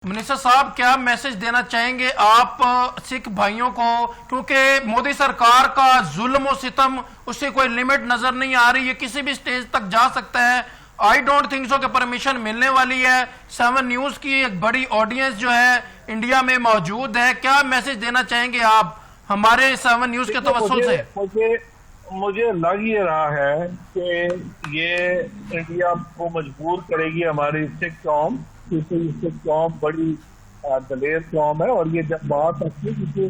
Minister साहब, क्या message देना चाहेंगे आप सिख भाइयों को, क्योंकि मोदी सरकार का जुल्म और सितम उससे कोई लिमिट नजर नहीं आ रही है, किसी भी स्टेज तक जा सकता है। आई डोंट थिंक सो कि परमिशन मिलने वाली है। 7 न्यूज की एक बड़ी ऑडियंस जो है इंडिया में मौजूद है, क्या मैसेज देना चाहेंगे आप हमारे 7 न्यूज के तवस्सुल से? मुझे लग ये रहा है कि ये इंडिया को मजबूर करेगी हमारी सिख कौम, क्योंकि सिख कौम बड़ी दलेर कौम है। और ये जब बात आती है कि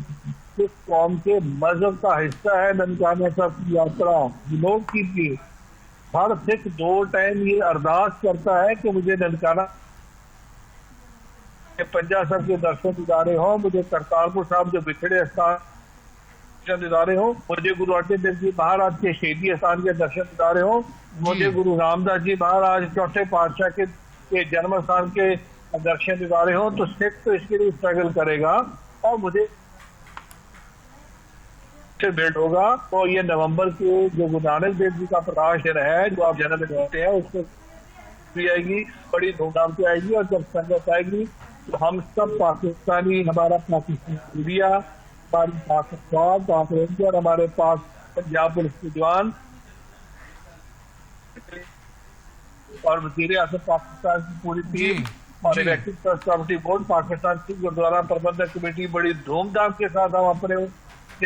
सिख कौम के मजहब का हिस्सा है ननकाना साहब की यात्रा, लोग की हर सिख 2 टाइम ये अरदास करता है कि मुझे ननकाना पंजा साहब के दर्शन दिदारे हो, मुझे करतारपुर साहब जो बिछड़े स्थान दिदारे हो, मुझे गुरु अर्जन देव जी महाराज के शहीदी स्थान के दर्शन दिदारे हो, मुझे गुरु रामदास जी महाराज चौथे पातशाह के जन्म स्थान के दर्शन दिदारे हो। तो सिख तो इसके लिए स्ट्रगल करेगा और मुझे बिल्ड होगा। तो ये नवंबर के जो गुरु नानक देव जी का प्रकाश दिन है, जो आप जन्म कहते हैं, उसको भी आएगी, बड़ी धूमधाम से आएगी। और जब संगत आएगी तो हम सब पाकिस्तानी, हमारा पाकिस्तान इंडिया, हमारी पाकिस्तान, पाक रेंजर, हमारे पास पंजाब पुलिस के जवान और वज़ीर आज़म पाकिस्तान की पूरी टीम और elected trust committee board, Pakistan की गुरुद्वारा प्रबंधक कमेटी बड़ी धूमधाम के साथ हम अपने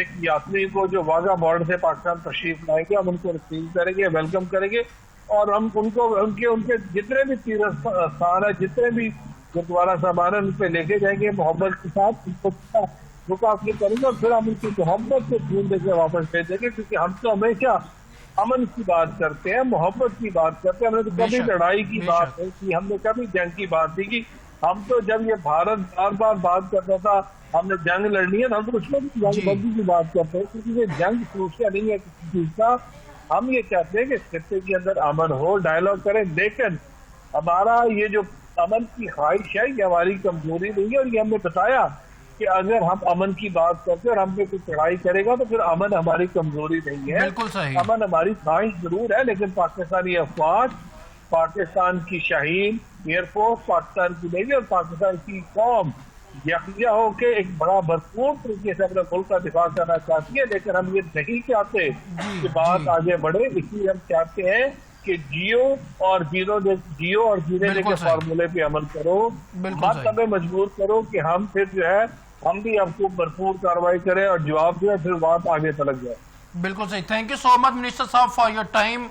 एक यात्री को जो वाघा बॉर्डर से पाकिस्तान तशरीफ लाएंगे, हम उनको रिसीव करेंगे, वेलकम करेंगे। और हम उनको उनके जितने भी तीर्थ स्थान है, जितने भी गुरुद्वारा साहबान उन पे लेके जाएंगे मोहब्बत के साथ, उनको रुकावट करेंगे और फिर हम उनकी मोहब्बत से ढूंढ देकर वापस भेज देंगे। क्योंकि हम तो हमेशा अमन की बात करते हैं, मोहब्बत की बात करते हैं। हमने तो कभी लड़ाई की बात नहीं की, हमने कभी जंग की बात नहीं की। हम तो जब ये भारत बार बार बात करता था हमने जंग लड़नी है, हम तो उसमें भी जंगबंदी की बात करते हैं, क्योंकि ये जंग सूचिया नहीं है किसी चीज का। हम ये चाहते हैं कि खित्ते के अंदर अमन हो, डायलॉग करें। लेकिन हमारा ये जो अमन की ख्वाहिश है, ये हमारी कमजोरी नहीं है। और ये हमने बताया कि अगर हम अमन की बात करते हैं और हम पे कोई चढ़ाई करेगा तो फिर अमन हमारी कमजोरी नहीं है। बिल्कुल सही। अमन हमारी ख्वाहिश जरूर है, लेकिन पाकिस्तानी अफवाज, पाकिस्तान की शाहीन एयरफोर्स, पाकिस्तान की नेवी और पाकिस्तान की कौम यकजा होकर एक बड़ा भरपूर तरीके से अपने मुल्क का दिफा करना चाहती है। लेकिन हम ये नहीं चाहते कि बात आगे बढ़े, इसलिए हम चाहते हैं कि जियो और जीने के फार्मूले पे अमल करो, मत हमें मजबूर करो कि हम फिर जो है हम भी आपको भरपूर कार्रवाई करें और जवाब दें, फिर बात आगे तलक जाए। बिल्कुल सही। Thank you so much minister साहब फॉर योर टाइम।